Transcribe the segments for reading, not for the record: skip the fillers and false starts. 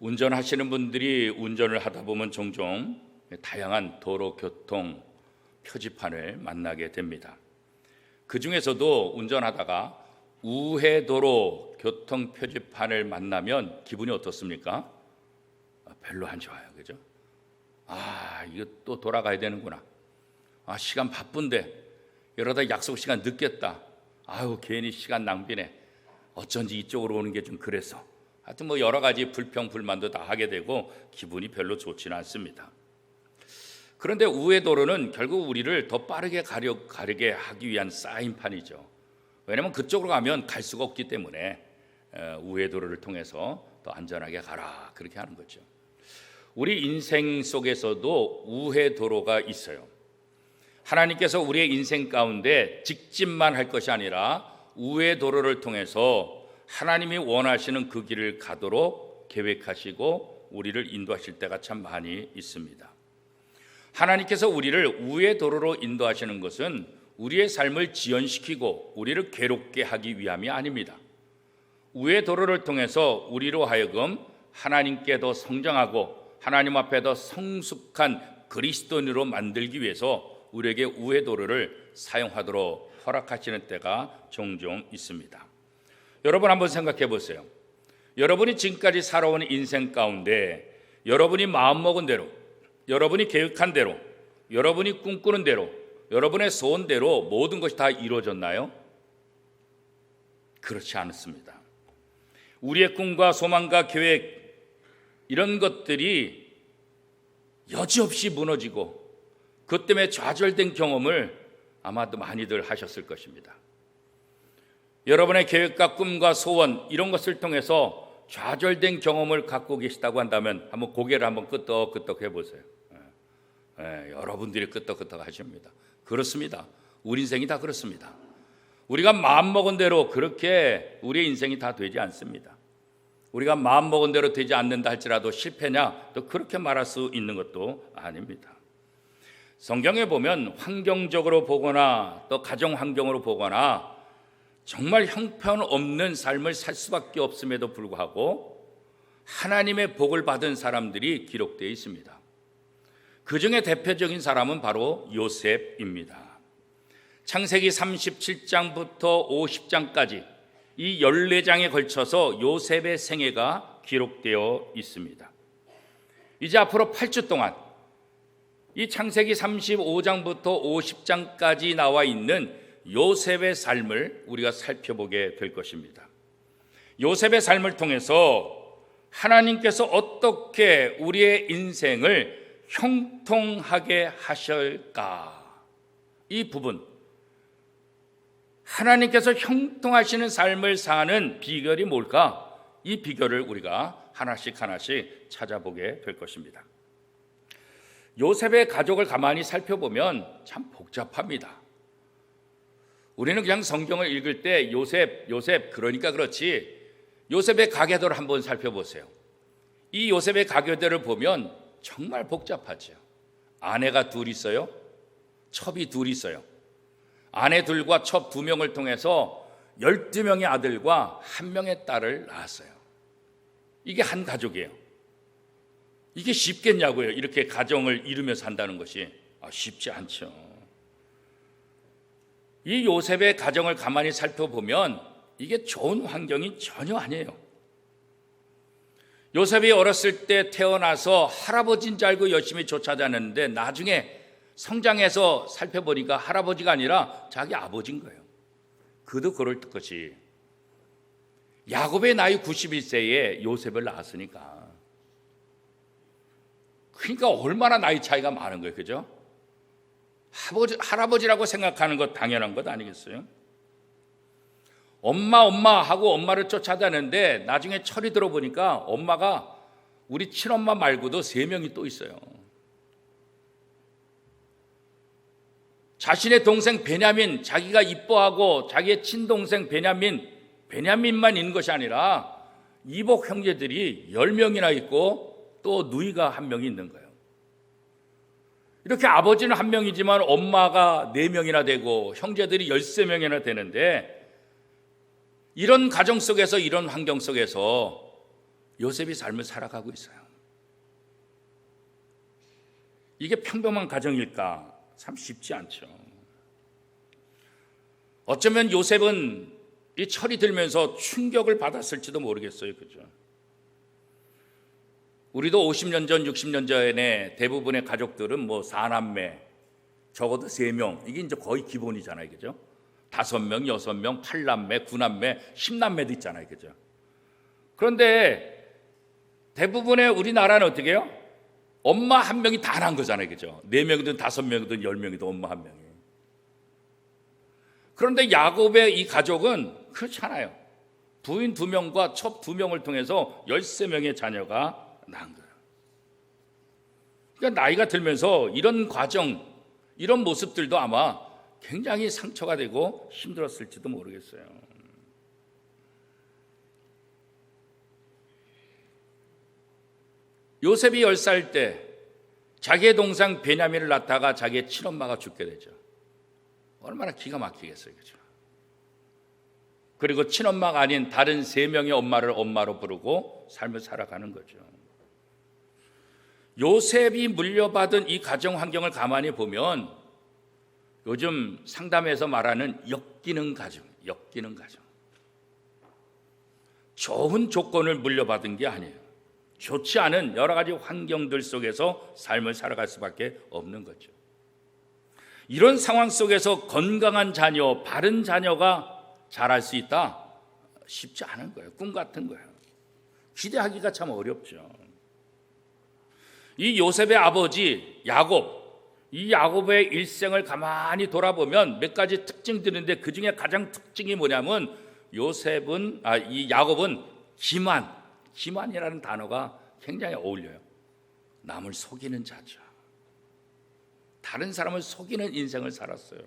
운전하시는 분들이 운전을 하다 보면 종종 다양한 도로 교통 표지판을 만나게 됩니다. 그 중에서도 운전하다가 우회도로 교통 표지판을 만나면 기분이 어떻습니까? 별로 안 좋아요. 그죠? 이거 또 돌아가야 되는구나. 시간 바쁜데 이러다 약속 시간 늦겠다. 괜히 시간 낭비네. 어쩐지 이쪽으로 오는 게 좀 그래서. 하여튼 여러 가지 불평 불만도 다 하게 되고 기분이 별로 좋지는 않습니다. 그런데 우회도로는 결국 우리를 더 빠르게 가르게 하기 위한 사인판이죠. 왜냐하면 그쪽으로 가면 갈 수가 없기 때문에 우회도로를 통해서 더 안전하게 가라, 그렇게 하는 거죠. 우리 인생 속에서도 우회도로가 있어요. 하나님께서 우리의 인생 가운데 직진만 할 것이 아니라 우회도로를 통해서 하나님이 원하시는 그 길을 가도록 계획하시고 우리를 인도하실 때가 참 많이 있습니다. 하나님께서 우리를 우회도로로 인도하시는 것은 우리의 삶을 지연시키고 우리를 괴롭게 하기 위함이 아닙니다. 우회도로를 통해서 우리로 하여금 하나님께 더 성장하고 하나님 앞에 더 성숙한 그리스도인으로 만들기 위해서 우리에게 우회도로를 사용하도록 허락하시는 때가 종종 있습니다. 여러분 한번 생각해 보세요. 여러분이 지금까지 살아온 인생 가운데 여러분이 마음먹은 대로, 여러분이 계획한 대로, 여러분이 꿈꾸는 대로, 여러분의 소원대로 모든 것이 다 이루어졌나요? 그렇지 않습니다. 우리의 꿈과 소망과 계획, 이런 것들이 여지없이 무너지고 그것 때문에 좌절된 경험을 아마도 많이들 하셨을 것입니다. 여러분의 계획과 꿈과 소원, 이런 것을 통해서 좌절된 경험을 갖고 계시다고 한다면 한번 고개를 한번 끄덕끄덕 해보세요. 여러분들이 끄덕끄덕 하십니다. 그렇습니다. 우리 인생이 다 그렇습니다. 우리가 마음먹은 대로 그렇게 우리의 인생이 다 되지 않습니다. 우리가 마음먹은 대로 되지 않는다 할지라도 실패냐, 또 그렇게 말할 수 있는 것도 아닙니다. 성경에 보면 환경적으로 보거나 또 가정 환경으로 보거나 정말 형편없는 삶을 살 수밖에 없음에도 불구하고 하나님의 복을 받은 사람들이 기록되어 있습니다. 그 중에 대표적인 사람은 바로 요셉입니다. 창세기 37장부터 50장까지 이 14장에 걸쳐서 요셉의 생애가 기록되어 있습니다. 이제 앞으로 8주 동안 이 창세기 35장부터 50장까지 나와 있는 요셉의 삶을 우리가 살펴보게 될 것입니다. 요셉의 삶을 통해서 하나님께서 어떻게 우리의 인생을 형통하게 하실까? 이 부분, 하나님께서 형통하시는 삶을 사는 비결이 뭘까? 이 비결을 우리가 하나씩 찾아보게 될 것입니다. 요셉의 가족을 가만히 살펴보면 참 복잡합니다. 우리는 그냥 성경을 읽을 때 요셉 그러니까 그렇지, 요셉의 가계도를 한번 살펴보세요. 이 요셉의 가계도를 보면 정말 복잡하죠. 아내가 둘 있어요. 첩이 둘 있어요. 아내 둘과 첩 2명을 통해서 12명의 아들과 1명의 딸을 낳았어요. 이게 한 가족이에요. 이게 쉽겠냐고요. 이렇게 가정을 이루며 산다는 것이 쉽지 않죠. 이 요셉의 가정을 가만히 살펴보면 이게 좋은 환경이 전혀 아니에요. 요셉이 어렸을 때 태어나서 할아버지인 줄 알고 열심히 쫓아다녔는데 나중에 성장해서 살펴보니까 할아버지가 아니라 자기 아버지인 거예요. 그도 그럴 것이 야곱의 나이 91세에 요셉을 낳았으니까, 그러니까 얼마나 나이 차이가 많은 거예요. 그죠? 할아버지라고 생각하는 것 당연한 것 아니겠어요? 엄마 하고 엄마를 쫓아다녔는데 나중에 철이 들어보니까 엄마가 우리 친엄마 말고도 3명이 또 있어요. 자신의 동생 베냐민, 자기가 이뻐하고 자기의 친동생 베냐민만 있는 것이 아니라 이복 형제들이 10명이나 있고 또 누이가 1명이 있는 거예요. 이렇게 아버지는 1명이지만 엄마가 4명이나 되고 형제들이 13명이나 되는데, 이런 가정 속에서, 이런 환경 속에서 요셉이 삶을 살아가고 있어요. 이게 평범한 가정일까? 참 쉽지 않죠. 어쩌면 요셉은 이 철이 들면서 충격을 받았을지도 모르겠어요. 그죠? 우리도 50년 전, 60년 전에 대부분의 가족들은 뭐 4남매, 적어도 3명, 이게 이제 거의 기본이잖아요. 그죠? 5명, 6명, 8남매, 9남매, 10남매도 있잖아요. 그죠? 그런데 대부분의 우리나라는 어떻게 해요? 엄마 한 명이 다 난 거잖아요. 그죠? 4명이든 5명이든 10명이든 엄마 한 명이. 그런데 야곱의 이 가족은 그렇잖아요. 부인 2명과 첩 2명을 통해서 13명의 자녀가 난 거예요. 그러니까 나이가 들면서 이런 과정, 이런 모습들도 아마 굉장히 상처가 되고 힘들었을지도 모르겠어요. 요셉이 10살 때 자기의 동생 베냐민을 낳다가 자기의 친엄마가 죽게 되죠. 얼마나 기가 막히겠어요. 그죠? 그리고 친엄마가 아닌 다른 3명의 엄마를 엄마로 부르고 삶을 살아가는 거죠. 요셉이 물려받은 이 가정 환경을 가만히 보면 요즘 상담에서 말하는 엮이는 가정. 좋은 조건을 물려받은 게 아니에요. 좋지 않은 여러 가지 환경들 속에서 삶을 살아갈 수밖에 없는 거죠. 이런 상황 속에서 건강한 자녀, 바른 자녀가 자랄 수 있다? 쉽지 않은 거예요. 꿈 같은 거예요. 기대하기가 참 어렵죠. 이 요셉의 아버지 야곱, 이 야곱의 일생을 가만히 돌아보면 몇 가지 특징들이 있는데 그 중에 가장 특징이 뭐냐면 이 야곱은 기만이라는 단어가 굉장히 어울려요. 남을 속이는 자죠. 다른 사람을 속이는 인생을 살았어요.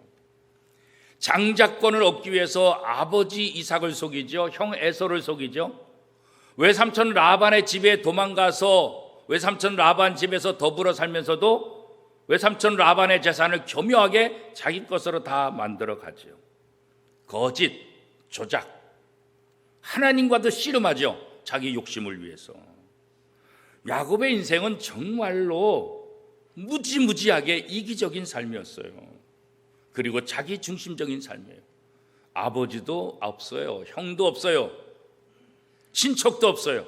장자권을 얻기 위해서 아버지 이삭을 속이죠. 형 에서를 속이죠. 외삼촌 라반의 집에 도망가서 외삼촌 라반 집에서 더불어 살면서도 외삼촌 라반의 재산을 교묘하게 자기 것으로 다 만들어 가죠. 거짓, 조작, 하나님과도 씨름하죠. 자기 욕심을 위해서. 야곱의 인생은 정말로 무지무지하게 이기적인 삶이었어요. 그리고 자기 중심적인 삶이에요. 아버지도 없어요. 형도 없어요. 친척도 없어요.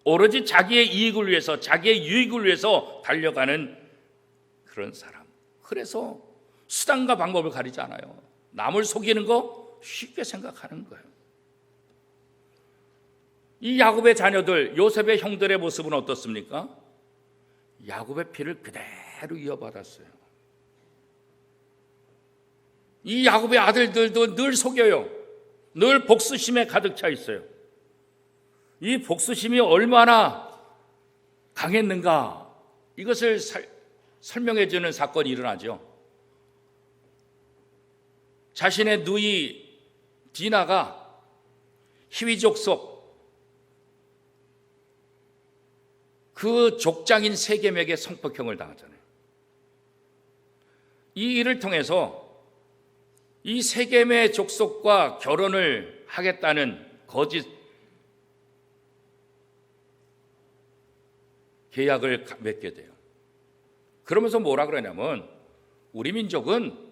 오로지 자기의 이익을 위해서, 자기의 유익을 위해서 달려가는 그런 사람. 그래서 수단과 방법을 가리지 않아요. 남을 속이는 거 쉽게 생각하는 거예요. 이 야곱의 자녀들, 요셉의 형들의 모습은 어떻습니까? 야곱의 피를 그대로 이어받았어요. 이 야곱의 아들들도 늘 속여요. 늘 복수심에 가득 차 있어요. 이 복수심이 얼마나 강했는가, 이것을 설명해 주는 사건이 일어나죠. 자신의 누이 디나가 히위족 속 그 족장인 세겜에게 성폭행을 당하잖아요. 이 일을 통해서 이 세겜의 족속과 결혼을 하겠다는 거짓 계약을 맺게 돼요. 그러면서 뭐라 그러냐면 우리 민족은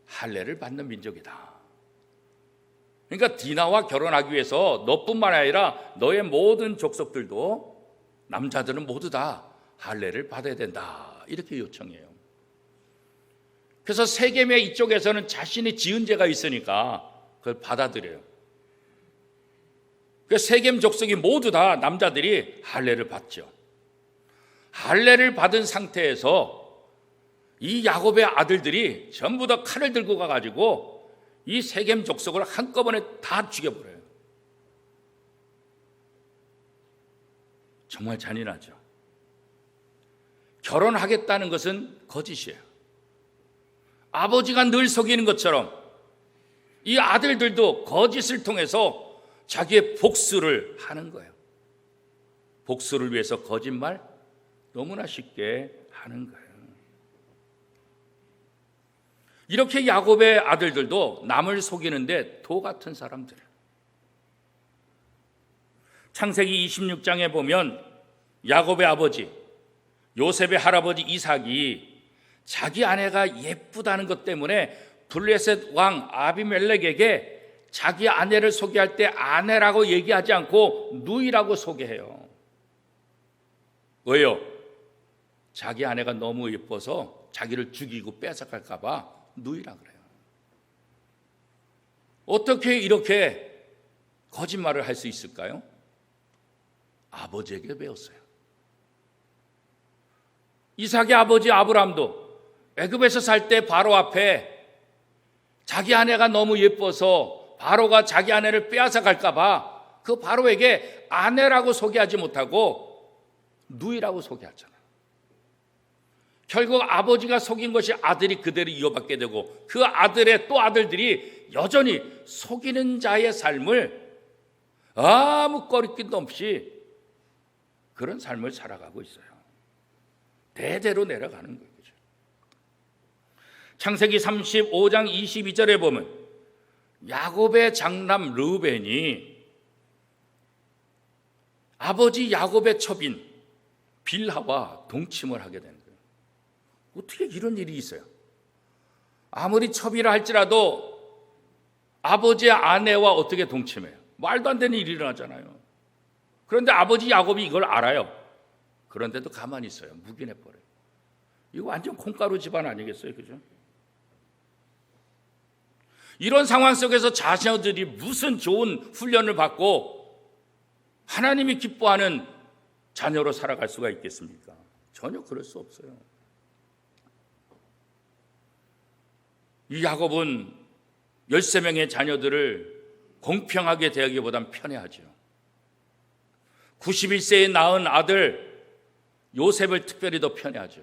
할례를 받는 민족이다. 그러니까 디나와 결혼하기 위해서 너뿐만 아니라 너의 모든 족속들도, 남자들은 모두 다 할례를 받아야 된다, 이렇게 요청해요. 그래서 세겜의 이쪽에서는 자신이 지은 죄가 있으니까 그걸 받아들여요. 그래서 세겜 족속이 모두 다 남자들이 할례를 받죠. 할례를 받은 상태에서 이 야곱의 아들들이 전부 다 칼을 들고 가가지고 이 세겜 족속을 한꺼번에 다 죽여버려요. 정말 잔인하죠. 결혼하겠다는 것은 거짓이에요. 아버지가 늘 속이는 것처럼 이 아들들도 거짓을 통해서 자기의 복수를 하는 거예요. 복수를 위해서 거짓말 너무나 쉽게 하는 거예요. 이렇게 야곱의 아들들도 남을 속이는데 도 같은 사람들. 창세기 26장에 보면 야곱의 아버지 요셉의 할아버지 이삭이 자기 아내가 예쁘다는 것 때문에 블레셋 왕 아비멜렉에게 자기 아내를 소개할 때 아내라고 얘기하지 않고 누이라고 소개해요. 왜요? 자기 아내가 너무 예뻐서 자기를 죽이고 뺏어갈까 봐 누이라 그래요. 어떻게 이렇게 거짓말을 할 수 있을까요? 아버지에게 배웠어요. 이삭의 아버지 아브람도 애굽에서 살 때 바로 앞에 자기 아내가 너무 예뻐서 바로가 자기 아내를 빼앗아 갈까 봐 그 바로에게 아내라고 소개하지 못하고 누이라고 소개하잖아요. 결국 아버지가 속인 것이 아들이 그대로 이어받게 되고 그 아들의 또 아들들이 여전히 속이는 자의 삶을 아무 꺼리낌도 없이 그런 삶을 살아가고 있어요. 대대로 내려가는 거예요. 창세기 35장 22절에 보면 야곱의 장남 르우벤이 아버지 야곱의 첩인 빌하와 동침을 하게 되는 거예요. 어떻게 이런 일이 있어요? 아무리 첩이라 할지라도 아버지의 아내와 어떻게 동침해요? 말도 안 되는 일이 일어나잖아요. 그런데 아버지 야곱이 이걸 알아요. 그런데도 가만히 있어요. 묵인해버려요. 이거 완전 콩가루 집안 아니겠어요? 그죠? 이런 상황 속에서 자녀들이 무슨 좋은 훈련을 받고 하나님이 기뻐하는 자녀로 살아갈 수가 있겠습니까? 전혀 그럴 수 없어요. 이 야곱은 13명의 자녀들을 공평하게 대하기보단 편애하죠. 91세에 낳은 아들 요셉을 특별히 더 편애하죠.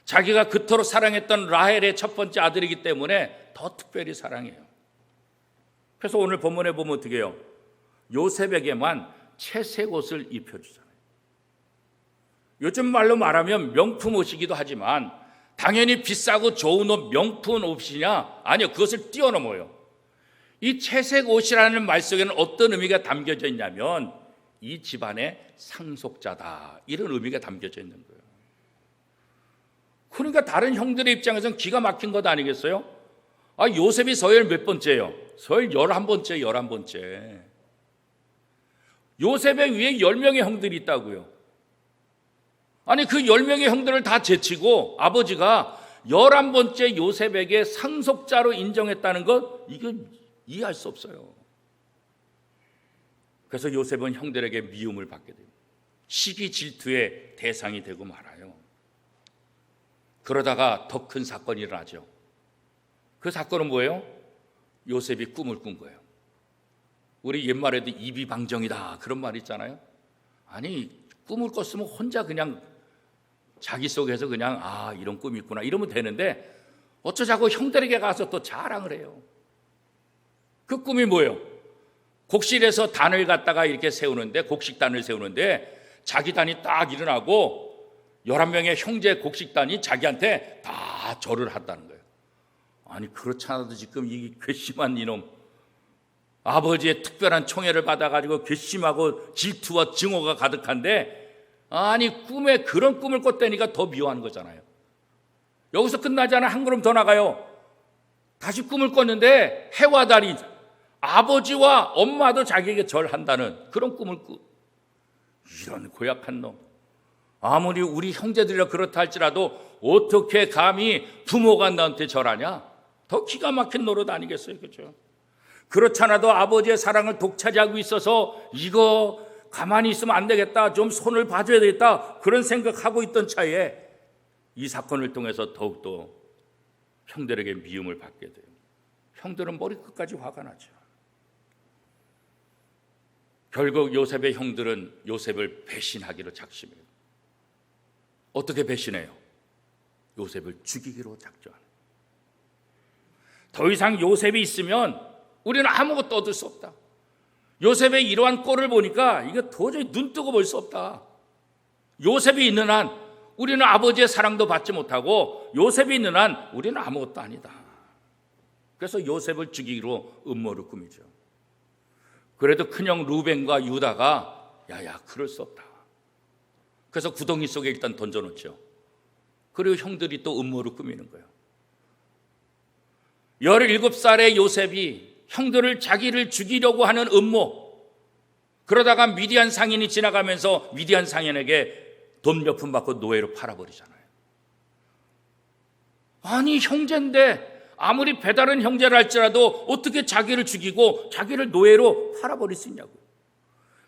자기가 그토록 사랑했던 라헬의 첫 번째 아들이기 때문에 더 특별히 사랑해요. 그래서 오늘 본문에 보면 어떻게 해요? 요셉에게만 채색 옷을 입혀주잖아요. 요즘 말로 말하면 명품 옷이기도 하지만 당연히 비싸고 좋은 옷, 명품 옷이냐? 아니요, 그것을 뛰어넘어요. 이 채색 옷이라는 말 속에는 어떤 의미가 담겨져 있냐면 이 집안의 상속자다, 이런 의미가 담겨져 있는 거예요. 그러니까 다른 형들의 입장에서는 기가 막힌 것 아니겠어요? 요셉이 서열 몇 번째예요? 서열 11번째, 11번째. 요셉의 위에 10명의 형들이 있다고요. 아니 그 10명의 형들을 다 제치고 아버지가 11번째 요셉에게 상속자로 인정했다는 것, 이건 이해할 수 없어요. 그래서 요셉은 형들에게 미움을 받게 돼요. 시기 질투의 대상이 되고 말아요. 그러다가 더 큰 사건이 일어나죠. 그 사건은 뭐예요? 요셉이 꿈을 꾼 거예요. 우리 옛말에도 이비방정이다 그런 말 있잖아요. 아니 꿈을 꿨으면 혼자 그냥 자기 속에서 그냥 이런 꿈이 있구나 이러면 되는데 어쩌자고 형들에게 가서 또 자랑을 해요. 그 꿈이 뭐예요? 곡실에서 단을 갖다가 이렇게 세우는데, 곡식단을 세우는데 자기 단이 딱 일어나고 11명의 형제 곡식단이 자기한테 다 절을 한다는 거예요. 아니 그렇지 않아도 지금 이 괘씸한 이놈, 아버지의 특별한 총애를 받아가지고 괘씸하고 질투와 증오가 가득한데, 아니 꿈에 그런 꿈을 꿨다니까 더 미워하는 거잖아요. 여기서 끝나지 않아 한 걸음 더 나가요. 다시 꿈을 꿨는데 해와 달이 아버지와 엄마도 자기에게 절한다는 그런 꿈을 이런 고약한 놈. 아무리 우리 형제들이라 그렇다 할지라도 어떻게 감히 부모가 나한테 절하냐? 더 기가 막힌 노릇 아니겠어요? 그렇죠? 그렇잖아도 아버지의 사랑을 독차지하고 있어서 이거 가만히 있으면 안 되겠다, 좀 손을 봐줘야 되겠다, 그런 생각하고 있던 차에 이 사건을 통해서 더욱더 형들에게 미움을 받게 돼요. 형들은 머리끝까지 화가 나죠. 결국 요셉의 형들은 요셉을 배신하기로 작심해요. 어떻게 배신해요? 요셉을 죽이기로 작정해요. 더 이상 요셉이 있으면 우리는 아무것도 얻을 수 없다. 요셉의 이러한 꼴을 보니까 이거 도저히 눈 뜨고 볼 수 없다. 요셉이 있는 한 우리는 아버지의 사랑도 받지 못하고 요셉이 있는 한 우리는 아무것도 아니다. 그래서 요셉을 죽이기로 음모를 꾸미죠. 그래도 큰형 루벤과 유다가 야야, 그럴 수 없다. 그래서 구덩이 속에 일단 던져놓죠. 그리고 형들이 또 음모를 꾸미는 거예요. 17살의 요셉이 형들을 자기를 죽이려고 하는 음모, 그러다가 미디안 상인이 지나가면서 미디안 상인에게 돈 몇 푼 받고 노예로 팔아버리잖아요. 아니, 형제인데 아무리 배다른 형제를 할지라도 어떻게 자기를 죽이고 자기를 노예로 팔아버릴 수 있냐고.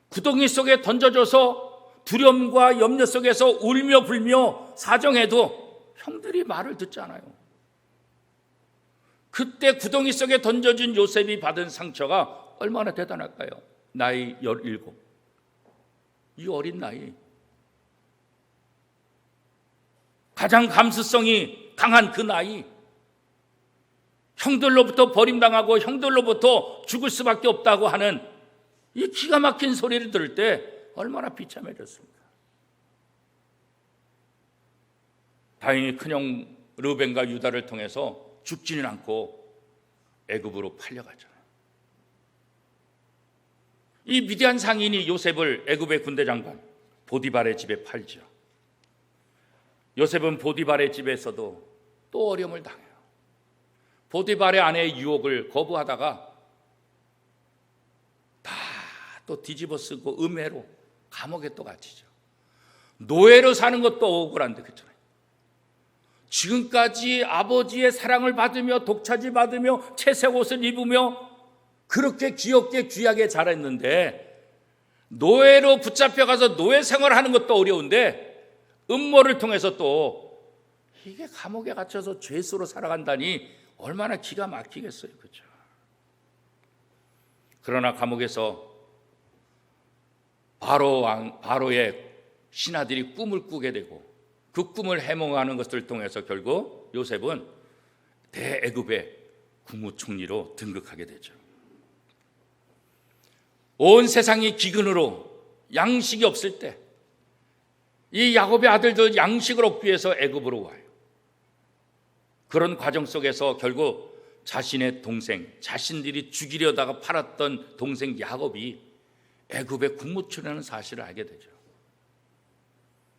구덩이 속에 던져져서 두려움과 염려 속에서 울며 불며 사정해도 형들이 말을 듣지 않아요. 그때 구덩이 속에 던져진 요셉이 받은 상처가 얼마나 대단할까요? 나이 17, 이 어린 나이, 가장 감수성이 강한 그 나이, 형들로부터 버림당하고 형들로부터 죽을 수밖에 없다고 하는 이 기가 막힌 소리를 들을 때 얼마나 비참해졌습니까? 다행히 큰형 르벤과 유다를 통해서 죽지는 않고 애굽으로 팔려가잖아요. 이 미디안 상인이 요셉을 애굽의 군대 장관 보디발의 집에 팔죠. 요셉은 보디발의 집에서도 또 어려움을 당해요. 보디발의 아내의 유혹을 거부하다가 다 또 뒤집어 쓰고 음해로 감옥에 또 갇히죠. 노예로 사는 것도 억울한데, 그렇잖아요. 지금까지 아버지의 사랑을 받으며 독차지 받으며 채색 옷을 입으며 그렇게 귀엽게 귀하게 자랐는데, 노예로 붙잡혀가서 노예 생활하는 것도 어려운데 음모를 통해서 또 이게 감옥에 갇혀서 죄수로 살아간다니 얼마나 기가 막히겠어요, 그렇죠? 그러나 감옥에서 바로의 신하들이 꿈을 꾸게 되고 그 꿈을 해몽하는 것을 통해서 결국 요셉은 대애굽의 국무총리로 등극하게 되죠. 온 세상이 기근으로 양식이 없을 때 이 야곱의 아들들 양식을 얻기 위해서 애굽으로 와요. 그런 과정 속에서 결국 자신의 동생, 자신들이 죽이려다가 팔았던 동생 야곱이 애굽의 국무총리라는 사실을 알게 되죠.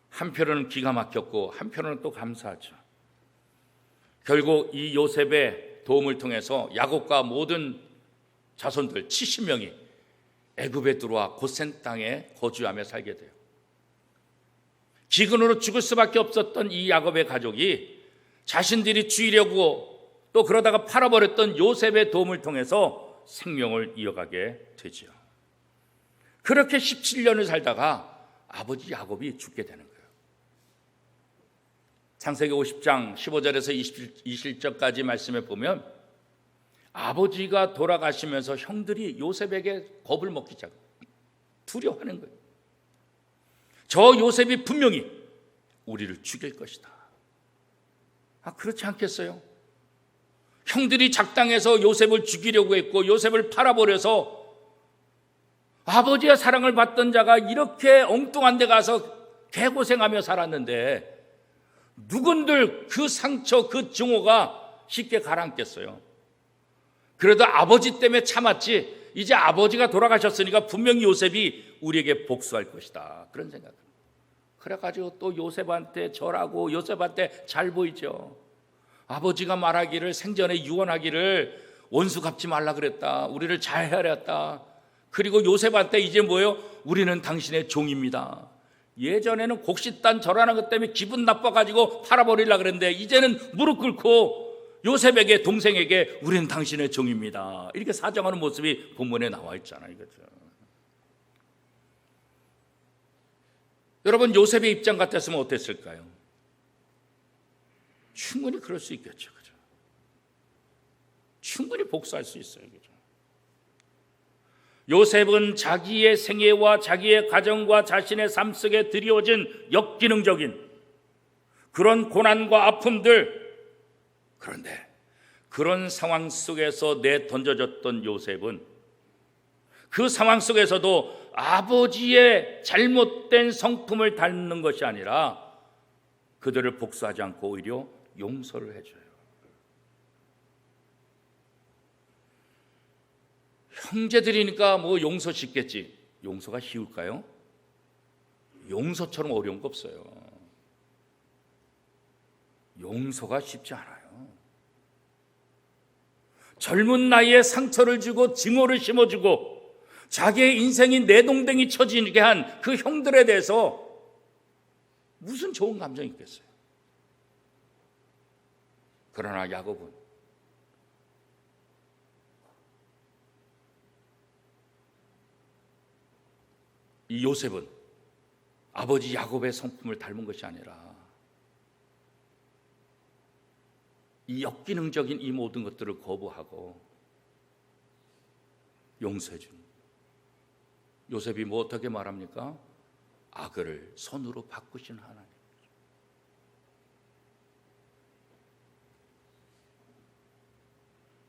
한편으로는 기가 막혔고 한편으로는 또 감사하죠. 결국 이 요셉의 도움을 통해서 야곱과 모든 자손들 70명이 애굽에 들어와 고센 땅에 거주하며 살게 돼요. 기근으로 죽을 수밖에 없었던 이 야곱의 가족이 자신들이 죽이려고 또 그러다가 팔아버렸던 요셉의 도움을 통해서 생명을 이어가게 되죠. 그렇게 17년을 살다가 아버지 야곱이 죽게 되는 거예요. 창세기 50장 15절에서 20절까지 말씀에 보면 아버지가 돌아가시면서 형들이 요셉에게 겁을 먹기 시작해요. 두려워하는 거예요. 저 요셉이 분명히 우리를 죽일 것이다. 그렇지 않겠어요? 형들이 작당해서 요셉을 죽이려고 했고 요셉을 팔아버려서 아버지의 사랑을 받던 자가 이렇게 엉뚱한 데 가서 개고생하며 살았는데 누군들 그 상처, 그 증오가 쉽게 가라앉겠어요? 그래도 아버지 때문에 참았지 이제 아버지가 돌아가셨으니까 분명히 요셉이 우리에게 복수할 것이다, 그런 생각입니다. 그래가지고 또 요셉한테 절하고 요셉한테 잘 보이죠. 아버지가 말하기를 생전에 유언하기를 원수 갚지 말라 그랬다, 우리를 잘 헤아렸다. 그리고 요셉한테 이제 뭐예요? 우리는 당신의 종입니다. 예전에는 곡식단 절하는 것 때문에 기분 나빠가지고 팔아버리려고 그랬는데 이제는 무릎 꿇고 요셉에게, 동생에게 우리는 당신의 종입니다, 이렇게 사정하는 모습이 본문에 나와 있잖아요. 그렇죠? 여러분, 요셉의 입장 같았으면 어땠을까요? 충분히 그럴 수 있겠죠. 그죠? 충분히 복수할 수 있어요. 그죠? 요셉은 자기의 생애와 자기의 가정과 자신의 삶 속에 드리워진 역기능적인 그런 고난과 아픔들, 그런데 그런 상황 속에서 내던져졌던 요셉은 그 상황 속에서도 아버지의 잘못된 성품을 닮는 것이 아니라 그들을 복수하지 않고 오히려 용서를 해줘요. 형제들이니까 뭐 용서 쉽겠지. 용서가 쉬울까요? 용서처럼 어려운 거 없어요. 용서가 쉽지 않아요. 젊은 나이에 상처를 주고 증오를 심어주고 자기의 인생이 내동댕이 쳐지게 한 그 형들에 대해서 무슨 좋은 감정이 있겠어요? 그러나 야곱은 이 요셉은 아버지 야곱의 성품을 닮은 것이 아니라 이 역기능적인 이 모든 것들을 거부하고 용서해 준 요셉이 뭐 어떻게 말합니까? 악을 선으로 바꾸신 하나님.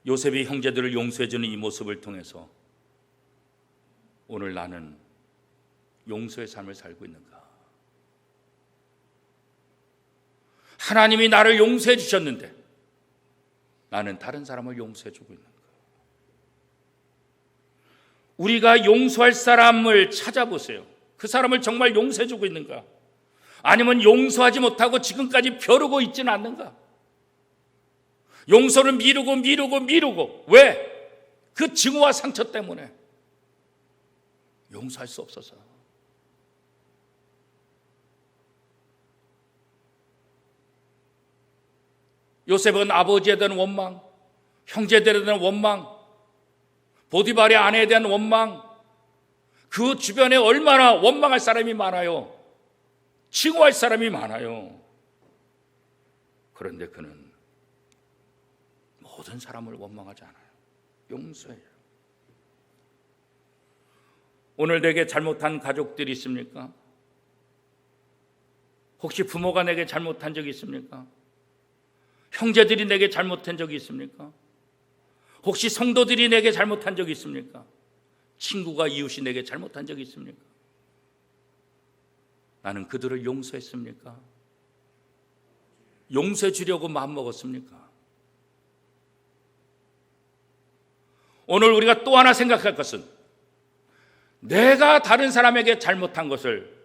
요셉이 형제들을 용서해 주는 이 모습을 통해서 오늘 나는 용서의 삶을 살고 있는가? 하나님이 나를 용서해 주셨는데 나는 다른 사람을 용서해 주고 있는가? 우리가 용서할 사람을 찾아보세요. 그 사람을 정말 용서해 주고 있는가? 아니면 용서하지 못하고 지금까지 벼르고 있지는 않는가? 용서를 미루고 왜? 그 증오와 상처 때문에 용서할 수 없어서. 요셉은 아버지에 대한 원망, 형제들에 대한 원망, 보디발의 아내에 대한 원망, 그 주변에 얼마나 원망할 사람이 많아요. 증오할 사람이 많아요. 그런데 그는 모든 사람을 원망하지 않아요. 용서해요. 오늘 내게 잘못한 가족들이 있습니까? 혹시 부모가 내게 잘못한 적이 있습니까? 형제들이 내게 잘못한 적이 있습니까? 혹시 성도들이 내게 잘못한 적이 있습니까? 친구가 이웃이 내게 잘못한 적이 있습니까? 나는 그들을 용서했습니까? 용서해 주려고 마음먹었습니까? 오늘 우리가 또 하나 생각할 것은 내가 다른 사람에게 잘못한 것을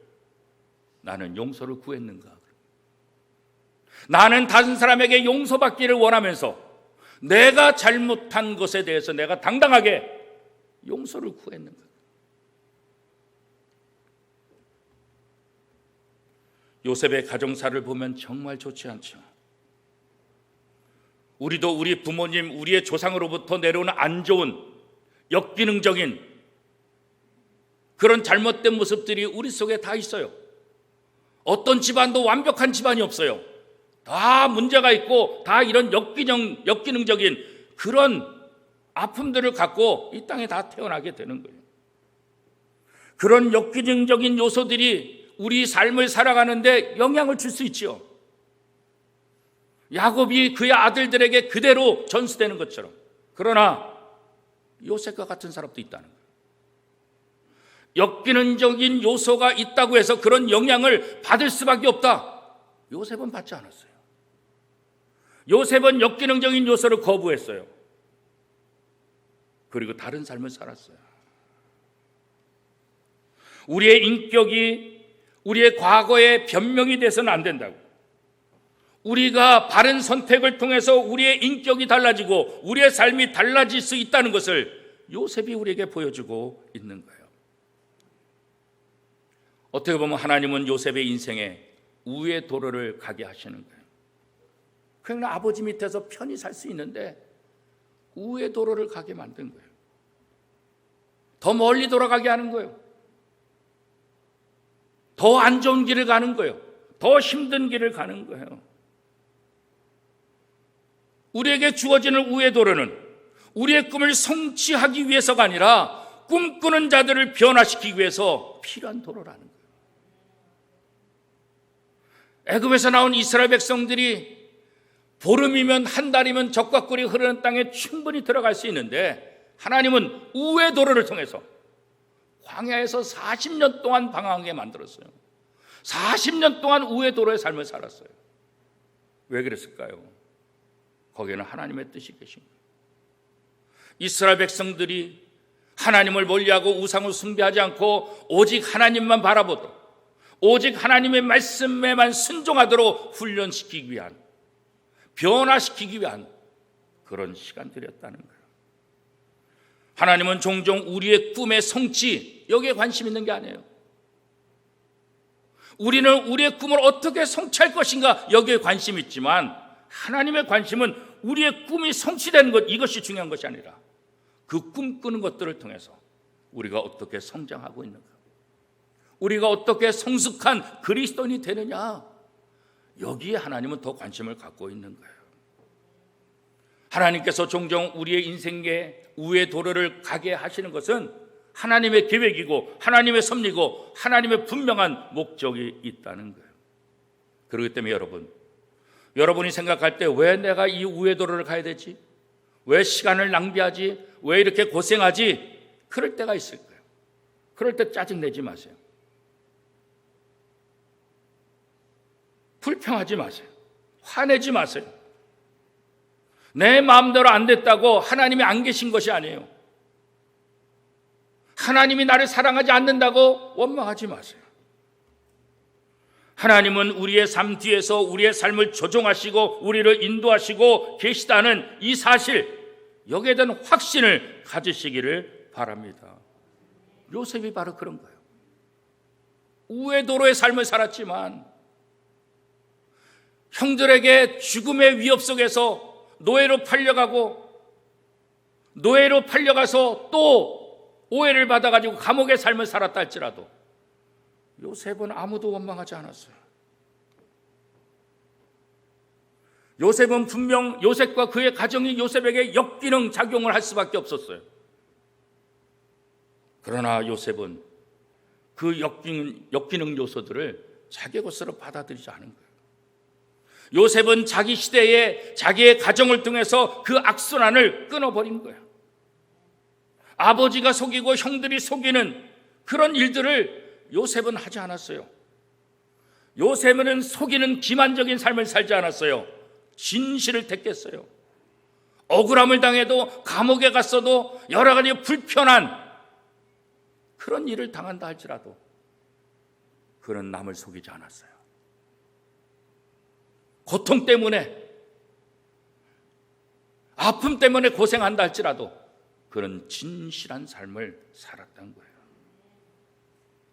나는 용서를 구했는가? 나는 다른 사람에게 용서받기를 원하면서 내가 잘못한 것에 대해서 내가 당당하게 용서를 구했는가? 요셉의 가정사를 보면 정말 좋지 않죠. 우리도 우리 부모님, 우리의 조상으로부터 내려오는 안 좋은 역기능적인 그런 잘못된 모습들이 우리 속에 다 있어요. 어떤 집안도 완벽한 집안이 없어요. 다 문제가 있고 다 이런 역기능적인 그런 아픔들을 갖고 이 땅에 다 태어나게 되는 거예요. 그런 역기능적인 요소들이 우리 삶을 살아가는데 영향을 줄 수 있죠. 야곱이 그의 아들들에게 그대로 전수되는 것처럼. 그러나 요셉과 같은 사람도 있다는 거예요. 역기능적인 요소가 있다고 해서 그런 영향을 받을 수밖에 없다. 요셉은 받지 않았어요. 요셉은 역기능적인 요소를 거부했어요. 그리고 다른 삶을 살았어요. 우리의 인격이 우리의 과거의 변명이 돼서는 안 된다고. 우리가 바른 선택을 통해서 우리의 인격이 달라지고 우리의 삶이 달라질 수 있다는 것을 요셉이 우리에게 보여주고 있는 거예요. 어떻게 보면 하나님은 요셉의 인생에 우의 도로를 가게 하시는 거예요. 그냥 아버지 밑에서 편히 살 수 있는데 우의 도로를 가게 만든 거예요. 더 멀리 돌아가게 하는 거예요. 더 안 좋은 길을 가는 거예요. 더 힘든 길을 가는 거예요. 우리에게 주어지는 우의 도로는 우리의 꿈을 성취하기 위해서가 아니라 꿈꾸는 자들을 변화시키기 위해서 필요한 도로라는 거예요. 애굽에서 나온 이스라엘 백성들이 보름이면 한 달이면 적과 꿀이 흐르는 땅에 충분히 들어갈 수 있는데 하나님은 우의 도로를 통해서 광야에서 40년 동안 방황하게 만들었어요. 40년 동안 우의 도로의 삶을 살았어요. 왜 그랬을까요? 거기에는 하나님의 뜻이 계신 거예요. 이스라엘 백성들이 하나님을 멀리하고 우상을 숭배하지 않고 오직 하나님만 바라보도록, 오직 하나님의 말씀에만 순종하도록 훈련시키기 위한, 변화시키기 위한 그런 시간들이었다는 거예요. 하나님은 종종 우리의 꿈의 성취, 여기에 관심 있는 게 아니에요. 우리는 우리의 꿈을 어떻게 성취할 것인가, 여기에 관심이 있지만 하나님의 관심은 우리의 꿈이 성취되는 것, 이것이 중요한 것이 아니라 그 꿈꾸는 것들을 통해서 우리가 어떻게 성장하고 있는가, 우리가 어떻게 성숙한 그리스도인이 되느냐, 여기에 하나님은 더 관심을 갖고 있는 거예요. 하나님께서 종종 우리의 인생의 우회 도로를 가게 하시는 것은 하나님의 계획이고 하나님의 섭리고 하나님의 분명한 목적이 있다는 거예요. 그렇기 때문에 여러분이 생각할 때 왜 내가 이 우회 도로를 가야 되지? 왜 시간을 낭비하지? 왜 이렇게 고생하지? 그럴 때가 있을 거예요. 그럴 때 짜증내지 마세요. 불평하지 마세요. 화내지 마세요. 내 마음대로 안 됐다고 하나님이 안 계신 것이 아니에요. 하나님이 나를 사랑하지 않는다고 원망하지 마세요. 하나님은 우리의 삶 뒤에서 우리의 삶을 조종하시고 우리를 인도하시고 계시다는 이 사실, 여기에 대한 확신을 가지시기를 바랍니다. 요셉이 바로 그런 거예요. 우회 도로의 삶을 살았지만 형들에게 죽음의 위협 속에서 노예로 팔려가서 또 오해를 받아가지고 감옥의 삶을 살았다 할지라도 요셉은 아무도 원망하지 않았어요. 요셉은 분명 요셉과 그의 가정이 요셉에게 역기능 작용을 할 수밖에 없었어요. 그러나 요셉은 그 역기능 요소들을 자기 것으로 받아들이지 않은 거예요. 요셉은 자기 시대에 자기의 가정을 통해서 그 악순환을 끊어버린 거예요. 아버지가 속이고 형들이 속이는 그런 일들을 요셉은 하지 않았어요. 요셉은 속이는 기만적인 삶을 살지 않았어요. 진실을 택했어요. 억울함을 당해도 감옥에 갔어도 여러 가지 불편한 그런 일을 당한다 할지라도 그는 남을 속이지 않았어요. 고통 때문에, 아픔 때문에 고생한다 할지라도 그는 진실한 삶을 살았던 거예요.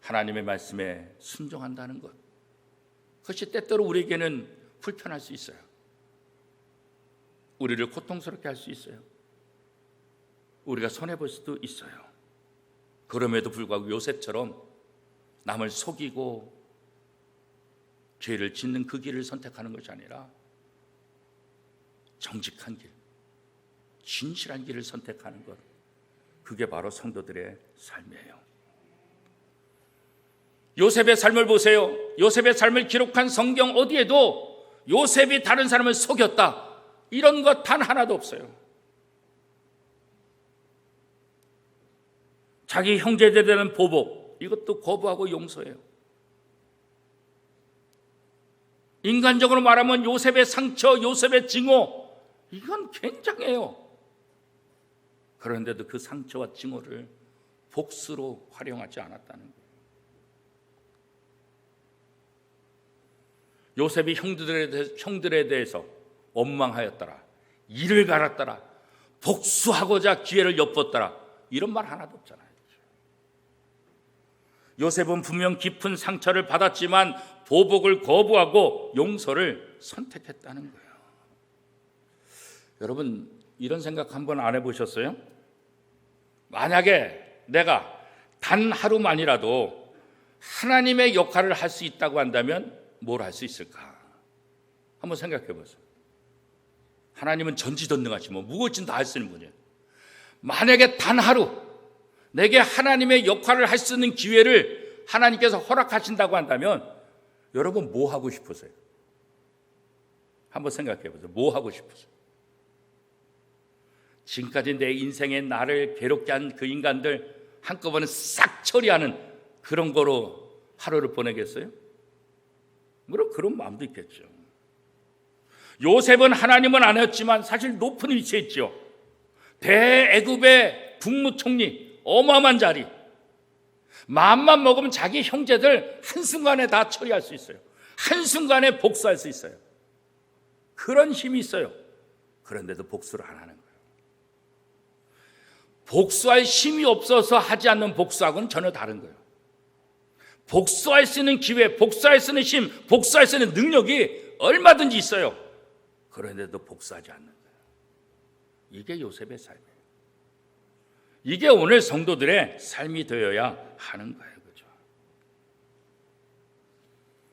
하나님의 말씀에 순종한다는 것, 그것이 때때로 우리에게는 불편할 수 있어요. 우리를 고통스럽게 할 수 있어요. 우리가 손해볼 수도 있어요. 그럼에도 불구하고 요셉처럼 남을 속이고 죄를 짓는 그 길을 선택하는 것이 아니라 정직한 길, 진실한 길을 선택하는 것, 그게 바로 성도들의 삶이에요. 요셉의 삶을 보세요. 요셉의 삶을 기록한 성경 어디에도 요셉이 다른 사람을 속였다, 이런 것 단 하나도 없어요. 자기 형제들에 대한 보복, 이것도 거부하고 용서해요. 인간적으로 말하면 요셉의 상처, 요셉의 증오, 이건 굉장해요. 그런데도 그 상처와 증오를 복수로 활용하지 않았다는 거예요. 요셉이 형들에 대해서 원망하였더라, 이를 갈았더라, 복수하고자 기회를 엿봤더라, 이런 말 하나도 없잖아요. 요셉은 분명 깊은 상처를 받았지만 보복을 거부하고 용서를 선택했다는 거예요. 여러분, 이런 생각 한번 안 해보셨어요? 만약에 내가 단 하루만이라도 하나님의 역할을 할 수 있다고 한다면 뭘 할 수 있을까? 한번 생각해 보세요. 하나님은 전지전능하시고 무엇이든 다 할 수 있는 분이에요. 만약에 단 하루 내게 하나님의 역할을 할 수 있는 기회를 하나님께서 허락하신다고 한다면 여러분 뭐 하고 싶으세요? 한번 생각해 보세요. 뭐 하고 싶으세요? 지금까지 내 인생에 나를 괴롭게 한 그 인간들 한꺼번에 싹 처리하는 그런 거로 하루를 보내겠어요? 물론 그런 마음도 있겠죠. 요셉은 하나님은 아니었지만 사실 높은 위치에 있죠. 대애굽의 국무총리, 어마어마한 자리. 마음만 먹으면 자기 형제들 한순간에 다 처리할 수 있어요. 한순간에 복수할 수 있어요. 그런 힘이 있어요. 그런데도 복수를 안 하는 거예요. 복수할 힘이 없어서 하지 않는 복수하고는 전혀 다른 거예요. 복수할 수 있는 기회, 복수할 수 있는 힘, 복수할 수 있는 능력이 얼마든지 있어요. 그런데도 복수하지 않는 거예요. 이게 요셉의 삶이에요. 이게 오늘 성도들의 삶이 되어야 하는 거예요. 그죠?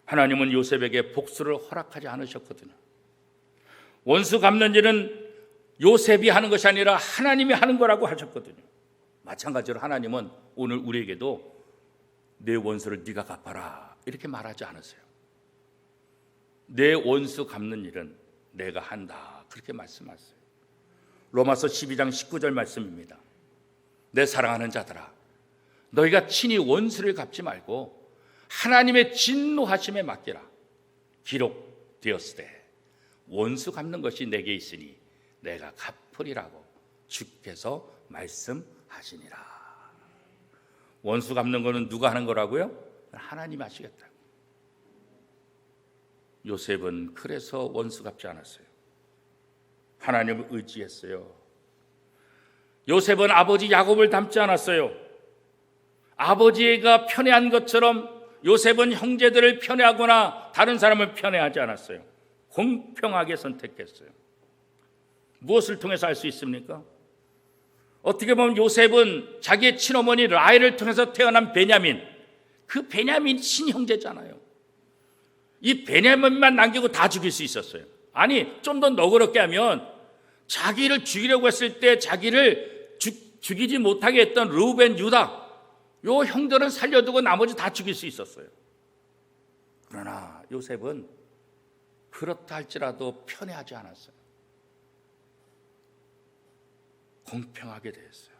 하나님은 요셉에게 복수를 허락하지 않으셨거든요. 원수 갚는 일은 요셉이 하는 것이 아니라 하나님이 하는 거라고 하셨거든요. 마찬가지로 하나님은 오늘 우리에게도 내 원수를 네가 갚아라 이렇게 말하지 않으세요. 내 원수 갚는 일은 내가 한다 그렇게 말씀하세요. 로마서 12장 19절 말씀입니다. 내 사랑하는 자들아, 너희가 친히 원수를 갚지 말고 하나님의 진노하심에 맡기라. 기록되었으되 원수 갚는 것이 내게 있으니 내가 갚으리라고 주께서 말씀하시니라. 원수 갚는 거는 누가 하는 거라고요? 하나님이 하시겠다. 요셉은 그래서 원수 갚지 않았어요. 하나님을 의지했어요. 요셉은 아버지 야곱을 닮지 않았어요. 아버지가 편애한 것처럼 요셉은 형제들을 편애하거나 다른 사람을 편애하지 않았어요. 공평하게 선택했어요. 무엇을 통해서 알 수 있습니까? 어떻게 보면 요셉은 자기의 친어머니 라헬을 통해서 태어난 베냐민, 그 베냐민 친형제잖아요. 이 베냐민만 남기고 다 죽일 수 있었어요. 아니, 좀 더 너그럽게 하면 자기를 죽이려고 했을 때 자기를 죽이지 못하게 했던 르우벤, 유다, 요 형들은 살려두고 나머지 다 죽일 수 있었어요. 그러나 요셉은 그렇다 할지라도 편애하지 않았어요. 공평하게 대했어요.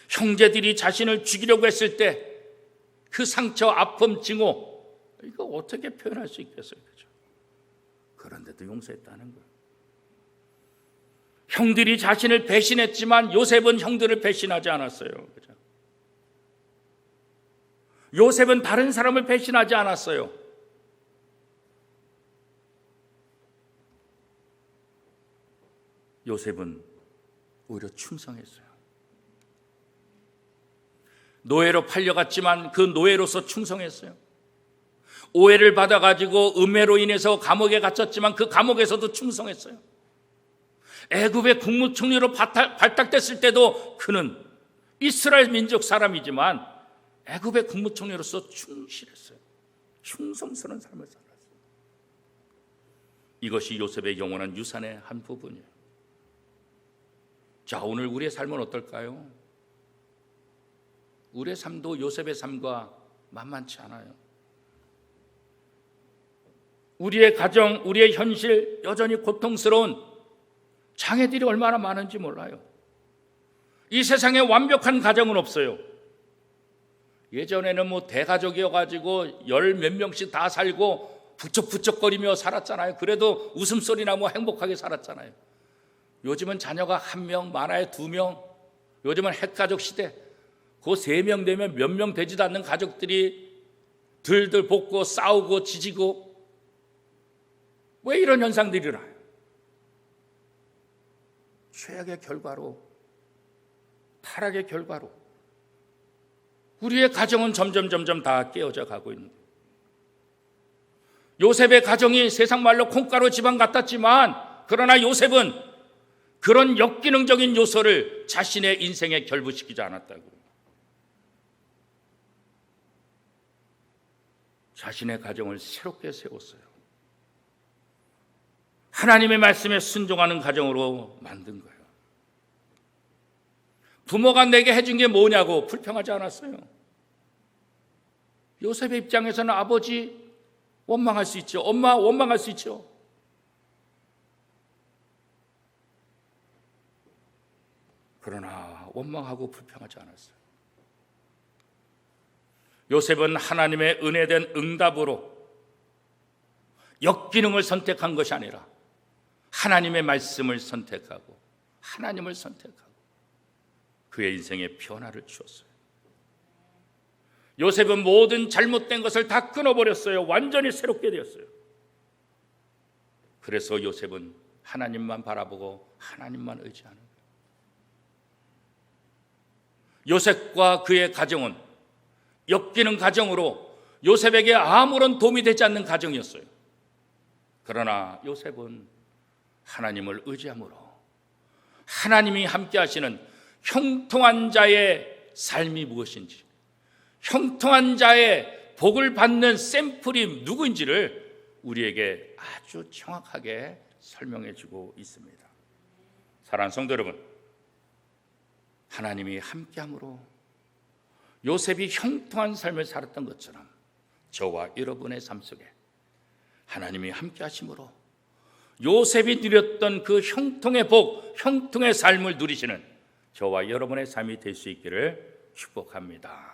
형제들이 자신을 죽이려고 했을 때 그 상처, 아픔, 증오, 이거 어떻게 표현할 수 있겠어요? 그죠? 그런데도 용서했다는 거예요. 형들이 자신을 배신했지만 요셉은 형들을 배신하지 않았어요. 그죠? 요셉은 다른 사람을 배신하지 않았어요. 요셉은 오히려 충성했어요. 노예로 팔려갔지만 그 노예로서 충성했어요. 오해를 받아가지고 음해로 인해서 감옥에 갇혔지만 그 감옥에서도 충성했어요. 애굽의 국무총리로 발탁됐을 때도 그는 이스라엘 민족 사람이지만 애굽의 국무총리로서 충실했어요. 충성스러운 삶을 살았어요. 이것이 요셉의 영원한 유산의 한 부분이에요. 자, 오늘 우리의 삶은 어떨까요? 우리의 삶도 요셉의 삶과 만만치 않아요. 우리의 가정, 우리의 현실 여전히 고통스러운 장애들이 얼마나 많은지 몰라요. 이 세상에 완벽한 가정은 없어요. 예전에는 뭐 대가족이어가지고 열 몇 명씩 다 살고 부쩍부쩍거리며 살았잖아요. 그래도 웃음소리 나고 행복하게 살았잖아요. 요즘은 자녀가 1명, 많아야 2명. 요즘은 핵가족 시대. 그 3명 되면 몇 명 되지도 않는 가족들이 들들 볶고 싸우고 지지고. 왜 이런 현상들이 일어나요? 최악의 결과로, 타락의 결과로 우리의 가정은 점점 다 깨어져 가고 있는 거예요. 요셉의 가정이 세상 말로 콩가루 집안 같았지만 그러나 요셉은 그런 역기능적인 요소를 자신의 인생에 결부시키지 않았다고. 자신의 가정을 새롭게 세웠어요. 하나님의 말씀에 순종하는 가정으로 만든 거예요. 부모가 내게 해준 게 뭐냐고 불평하지 않았어요. 요셉의 입장에서는 아버지 원망할 수 있죠. 엄마 원망할 수 있죠. 그러나 원망하고 불평하지 않았어요. 요셉은 하나님의 은혜된 응답으로 역기능을 선택한 것이 아니라 하나님의 말씀을 선택하고 하나님을 선택하고 그의 인생에 변화를 주었어요. 요셉은 모든 잘못된 것을 다 끊어버렸어요. 완전히 새롭게 되었어요. 그래서 요셉은 하나님만 바라보고 하나님만 의지하는 거예요. 요셉과 그의 가정은 엮이는 가정으로 요셉에게 아무런 도움이 되지 않는 가정이었어요. 그러나 요셉은 하나님을 의지함으로 하나님이 함께 하시는 형통한 자의 삶이 무엇인지, 형통한 자의 복을 받는 샘플이 누구인지를 우리에게 아주 정확하게 설명해 주고 있습니다. 사랑하는 성도 여러분, 하나님이 함께함으로 요셉이 형통한 삶을 살았던 것처럼 저와 여러분의 삶 속에 하나님이 함께하심으로 요셉이 누렸던 그 형통의 복, 형통의 삶을 누리시는 저와 여러분의 삶이 될 수 있기를 축복합니다.